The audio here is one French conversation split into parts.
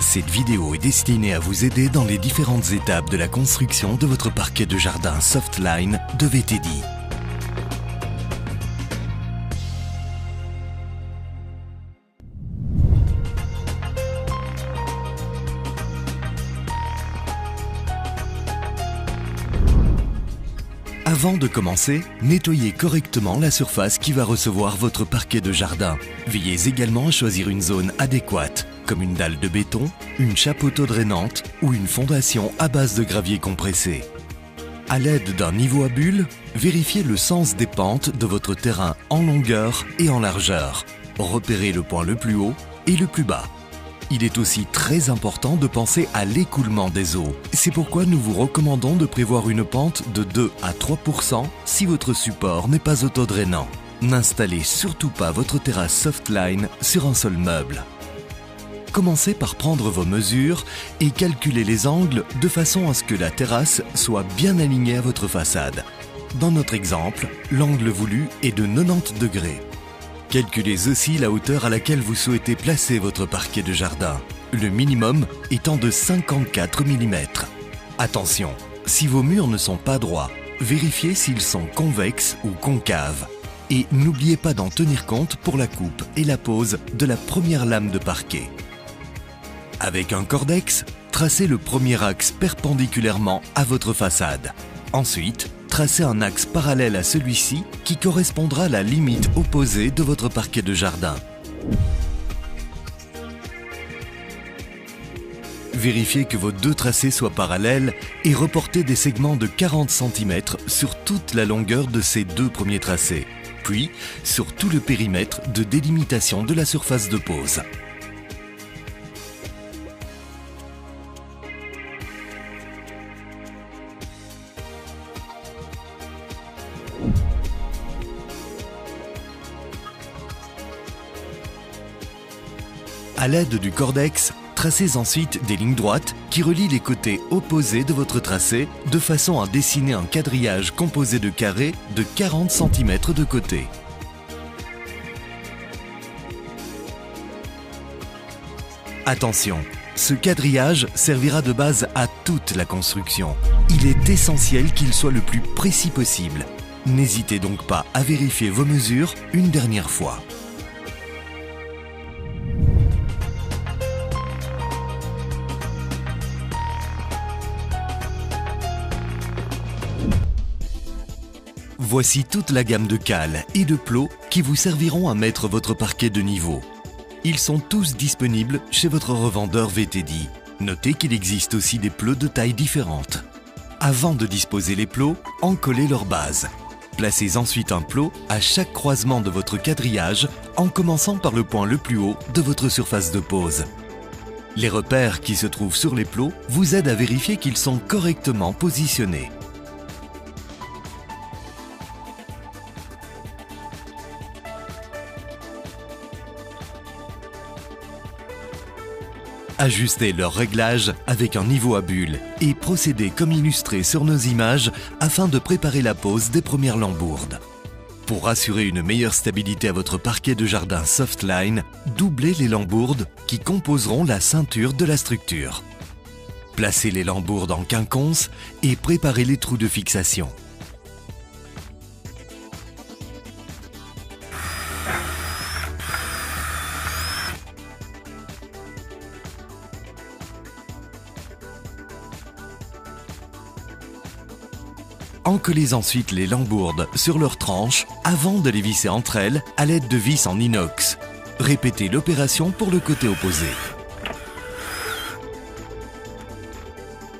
Cette vidéo est destinée à vous aider dans les différentes étapes de la construction de votre parquet de jardin Softline de VTD. Avant de commencer, nettoyez correctement la surface qui va recevoir votre parquet de jardin. Veillez également à choisir une zone adéquate, comme une dalle de béton, une chape autodrainante ou une fondation à base de gravier compressé. À l'aide d'un niveau à bulles, vérifiez le sens des pentes de votre terrain en longueur et en largeur. Repérez le point le plus haut et le plus bas. Il est aussi très important de penser à l'écoulement des eaux. C'est pourquoi nous vous recommandons de prévoir une pente de 2 à 3% si votre support n'est pas autodrainant. N'installez surtout pas votre terrasse Softline sur un sol meuble. Commencez par prendre vos mesures et calculez les angles de façon à ce que la terrasse soit bien alignée à votre façade. Dans notre exemple, l'angle voulu est de 90 degrés. Calculez aussi la hauteur à laquelle vous souhaitez placer votre parquet de jardin, le minimum étant de 54 mm. Attention, si vos murs ne sont pas droits, vérifiez s'ils sont convexes ou concaves. Et n'oubliez pas d'en tenir compte pour la coupe et la pose de la première lame de parquet. Avec un cordex, tracez le premier axe perpendiculairement à votre façade. Ensuite, tracez un axe parallèle à celui-ci qui correspondra à la limite opposée de votre parquet de jardin. Vérifiez que vos deux tracés soient parallèles et reportez des segments de 40 cm sur toute la longueur de ces deux premiers tracés, puis sur tout le périmètre de délimitation de la surface de pose. À l'aide du cordex, tracez ensuite des lignes droites qui relient les côtés opposés de votre tracé de façon à dessiner un quadrillage composé de carrés de 40 cm de côté. Attention, ce quadrillage servira de base à toute la construction. Il est essentiel qu'il soit le plus précis possible. N'hésitez donc pas à vérifier vos mesures une dernière fois. Voici toute la gamme de cales et de plots qui vous serviront à mettre votre parquet de niveau. Ils sont tous disponibles chez votre revendeur VTD. Notez qu'il existe aussi des plots de tailles différentes. Avant de disposer les plots, encollez leur base. Placez ensuite un plot à chaque croisement de votre quadrillage en commençant par le point le plus haut de votre surface de pose. Les repères qui se trouvent sur les plots vous aident à vérifier qu'ils sont correctement positionnés. Ajustez leur réglage avec un niveau à bulles et procédez comme illustré sur nos images afin de préparer la pose des premières lambourdes. Pour assurer une meilleure stabilité à votre parquet de jardin Softline, doublez les lambourdes qui composeront la ceinture de la structure. Placez les lambourdes en quinconce et préparez les trous de fixation. Encollez ensuite les lambourdes sur leurs tranches avant de les visser entre elles à l'aide de vis en inox. Répétez l'opération pour le côté opposé.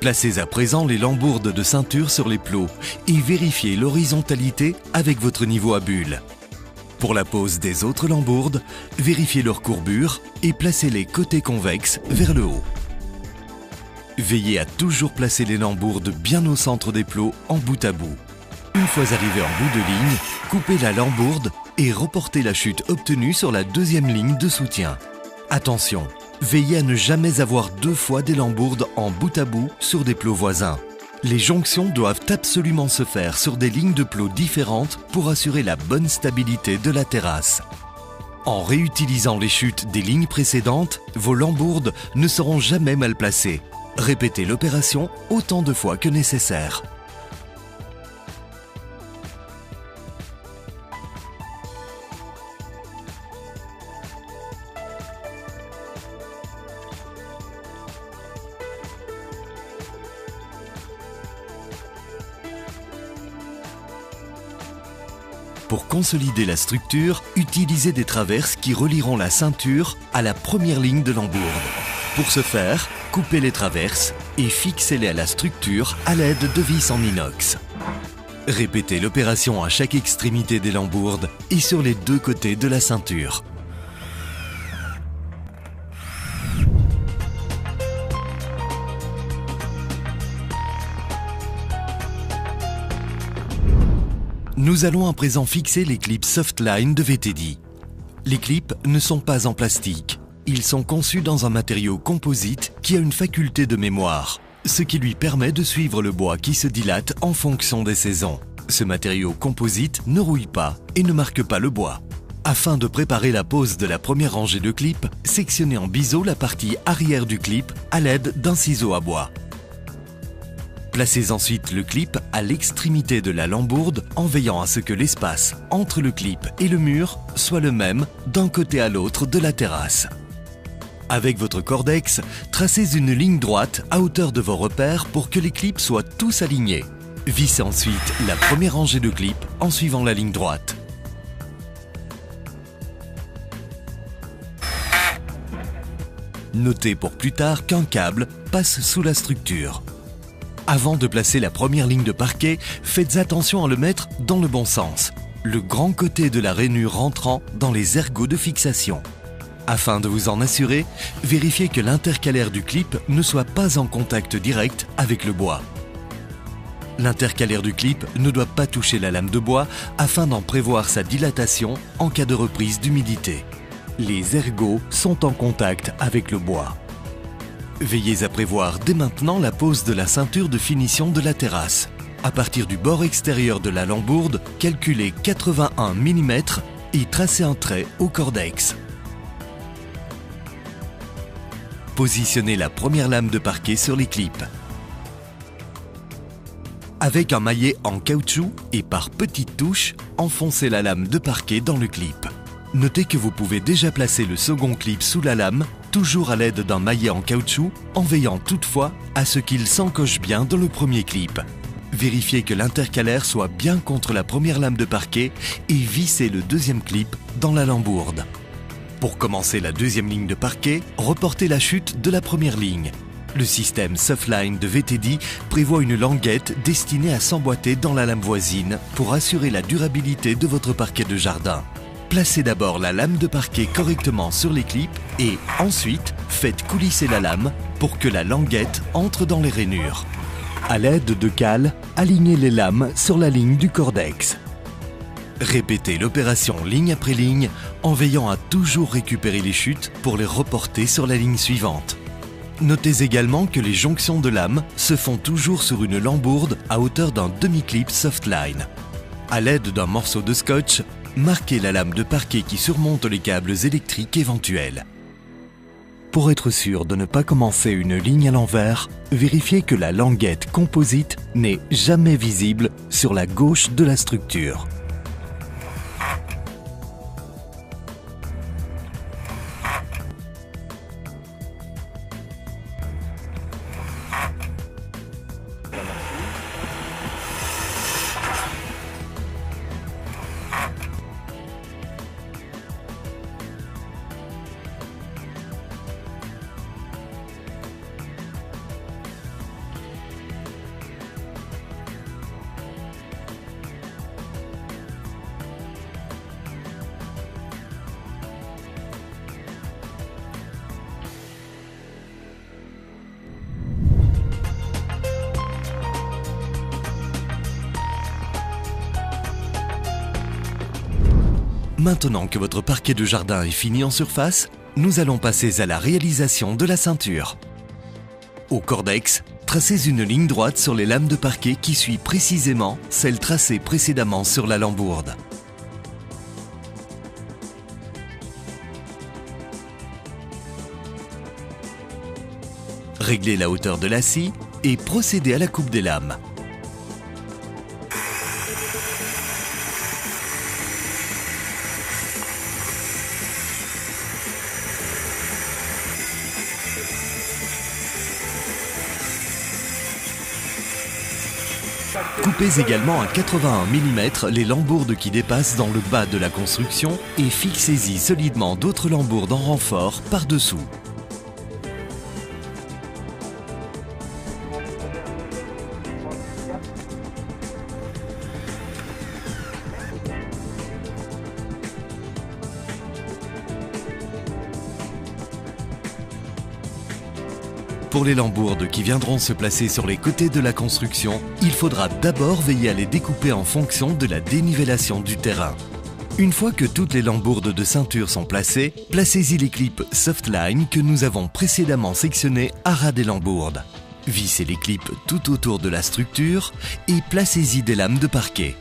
Placez à présent les lambourdes de ceinture sur les plots et vérifiez l'horizontalité avec votre niveau à bulles. Pour la pose des autres lambourdes, vérifiez leur courbure et placez-les côté convexe vers le haut. Veillez à toujours placer les lambourdes bien au centre des plots en bout à bout. Une fois arrivé en bout de ligne, coupez la lambourde et reportez la chute obtenue sur la deuxième ligne de soutien. Attention, veillez à ne jamais avoir deux fois des lambourdes en bout à bout sur des plots voisins. Les jonctions doivent absolument se faire sur des lignes de plots différentes pour assurer la bonne stabilité de la terrasse. En réutilisant les chutes des lignes précédentes, vos lambourdes ne seront jamais mal placées. Répétez l'opération autant de fois que nécessaire. Pour consolider la structure, utilisez des traverses qui relieront la ceinture à la première ligne de l'embourde. Pour ce faire, coupez les traverses et fixez-les à la structure à l'aide de vis en inox. Répétez l'opération à chaque extrémité des lambourdes et sur les deux côtés de la ceinture. Nous allons à présent fixer les clips Softline de VTD. Les clips ne sont pas en plastique. Ils sont conçus dans un matériau composite qui a une faculté de mémoire, ce qui lui permet de suivre le bois qui se dilate en fonction des saisons. Ce matériau composite ne rouille pas et ne marque pas le bois. Afin de préparer la pose de la première rangée de clips, sectionnez en biseau la partie arrière du clip à l'aide d'un ciseau à bois. Placez ensuite le clip à l'extrémité de la lambourde en veillant à ce que l'espace entre le clip et le mur soit le même d'un côté à l'autre de la terrasse. Avec votre cordex, tracez une ligne droite à hauteur de vos repères pour que les clips soient tous alignés. Vissez ensuite la première rangée de clips en suivant la ligne droite. Notez pour plus tard qu'un câble passe sous la structure. Avant de placer la première ligne de parquet, faites attention à le mettre dans le bon sens, le grand côté de la rainure rentrant dans les ergots de fixation. Afin de vous en assurer, vérifiez que l'intercalaire du clip ne soit pas en contact direct avec le bois. L'intercalaire du clip ne doit pas toucher la lame de bois afin d'en prévoir sa dilatation en cas de reprise d'humidité. Les ergots sont en contact avec le bois. Veillez à prévoir dès maintenant la pose de la ceinture de finition de la terrasse. À partir du bord extérieur de la lambourde, calculez 81 mm et tracez un trait au cordex. Positionnez la première lame de parquet sur les clips. Avec un maillet en caoutchouc et par petites touches, enfoncez la lame de parquet dans le clip. Notez que vous pouvez déjà placer le second clip sous la lame, toujours à l'aide d'un maillet en caoutchouc, en veillant toutefois à ce qu'il s'encoche bien dans le premier clip. Vérifiez que l'intercalaire soit bien contre la première lame de parquet et vissez le deuxième clip dans la lambourde. Pour commencer la deuxième ligne de parquet, reportez la chute de la première ligne. Le système Softline de VTD prévoit une languette destinée à s'emboîter dans la lame voisine pour assurer la durabilité de votre parquet de jardin. Placez d'abord la lame de parquet correctement sur les clips et ensuite faites coulisser la lame pour que la languette entre dans les rainures. À l'aide de cales, alignez les lames sur la ligne du cordex. Répétez l'opération ligne après ligne en veillant à toujours récupérer les chutes pour les reporter sur la ligne suivante. Notez également que les jonctions de lames se font toujours sur une lambourde à hauteur d'un demi-clip Softline. À l'aide d'un morceau de scotch, marquez la lame de parquet qui surmonte les câbles électriques éventuels. Pour être sûr de ne pas commencer une ligne à l'envers, vérifiez que la languette composite n'est jamais visible sur la gauche de la structure. Maintenant que votre parquet de jardin est fini en surface, nous allons passer à la réalisation de la ceinture. Au cordex, tracez une ligne droite sur les lames de parquet qui suit précisément celle tracée précédemment sur la lambourde. réglez la hauteur de la scie et procédez à la coupe des lames. Coupez également à 81 mm les lambourdes qui dépassent dans le bas de la construction et fixez-y solidement d'autres lambourdes en renfort par-dessous. Pour les lambourdes qui viendront se placer sur les côtés de la construction, il faudra d'abord veiller à les découper en fonction de la dénivellation du terrain. Une fois que toutes les lambourdes de ceinture sont placées, placez-y les clips Softline que nous avons précédemment sectionnés à ras des lambourdes. Vissez les clips tout autour de la structure et placez-y des lames de parquet.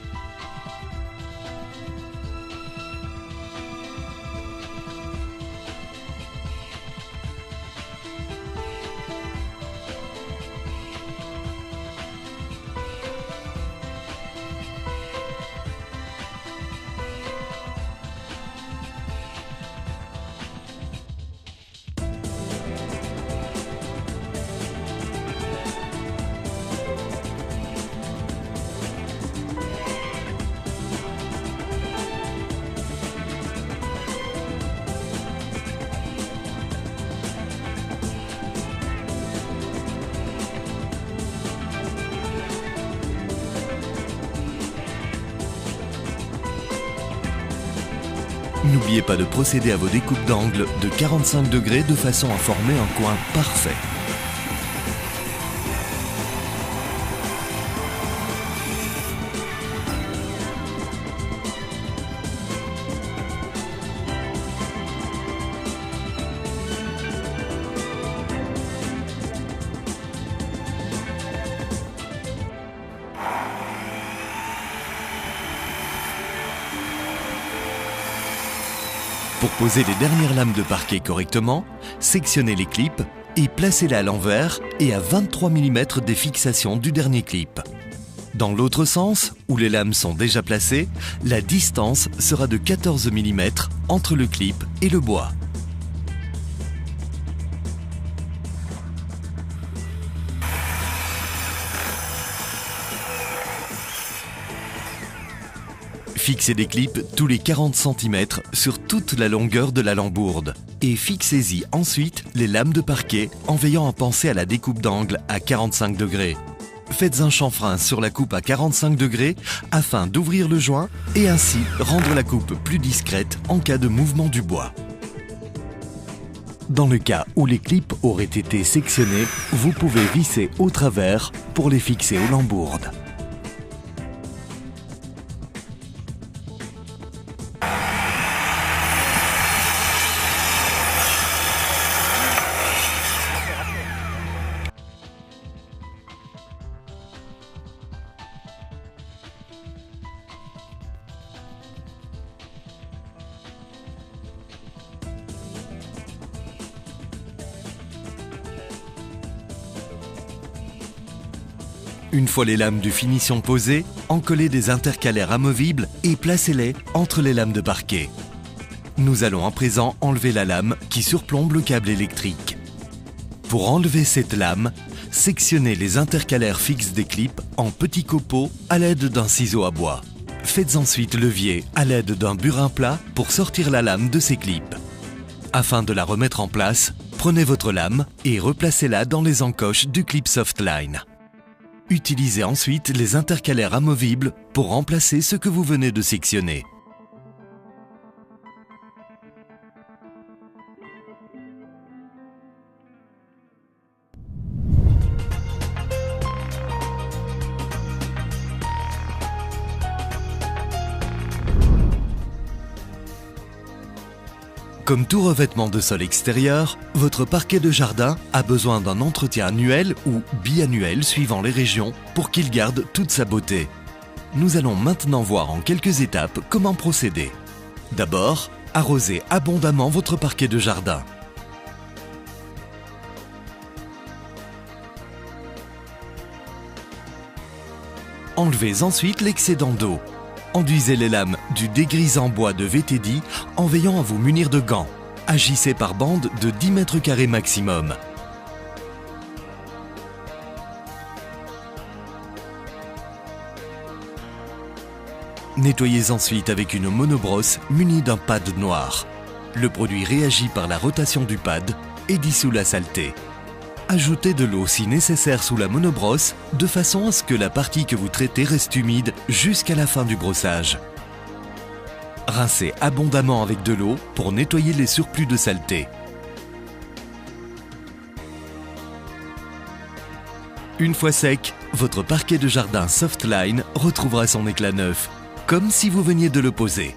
N'oubliez pas de procéder à vos découpes d'angle de 45 degrés de façon à former un coin parfait. Pour poser les dernières lames de parquet correctement, sectionnez les clips et placez-les à l'envers et à 23 mm des fixations du dernier clip. Dans l'autre sens, où les lames sont déjà placées, la distance sera de 14 mm entre le clip et le bois. Fixez des clips tous les 40 cm sur toute la longueur de la lambourde et fixez-y ensuite les lames de parquet en veillant à penser à la découpe d'angle à 45 degrés. Faites un chanfrein sur la coupe à 45 degrés afin d'ouvrir le joint et ainsi rendre la coupe plus discrète en cas de mouvement du bois. Dans le cas où les clips auraient été sectionnés, vous pouvez visser au travers pour les fixer aux lambourdes. Une fois les lames de finition posées, encollez des intercalaires amovibles et placez-les entre les lames de parquet. Nous allons à présent enlever la lame qui surplombe le câble électrique. Pour enlever cette lame, sectionnez les intercalaires fixes des clips en petits copeaux à l'aide d'un ciseau à bois. Faites ensuite levier à l'aide d'un burin plat pour sortir la lame de ces clips. Afin de la remettre en place, prenez votre lame et replacez-la dans les encoches du clip Softline. Utilisez ensuite les intercalaires amovibles pour remplacer ce que vous venez de sectionner. Comme tout revêtement de sol extérieur, votre parquet de jardin a besoin d'un entretien annuel ou biannuel suivant les régions pour qu'il garde toute sa beauté. Nous allons maintenant voir en quelques étapes comment procéder. D'abord, arrosez abondamment votre parquet de jardin. Enlevez ensuite l'excédent d'eau. Enduisez les lames du dégrisant bois de VTD en veillant à vous munir de gants. Agissez par bande de 10 mètres carrés maximum. Nettoyez ensuite avec une monobrosse munie d'un pad noir. Le produit réagit par la rotation du pad et dissout la saleté. Ajoutez de l'eau si nécessaire sous la monobrosse de façon à ce que la partie que vous traitez reste humide jusqu'à la fin du brossage. Rincez abondamment avec de l'eau pour nettoyer les surplus de saleté. Une fois sec, votre parquet de jardin Softline retrouvera son éclat neuf, comme si vous veniez de le poser.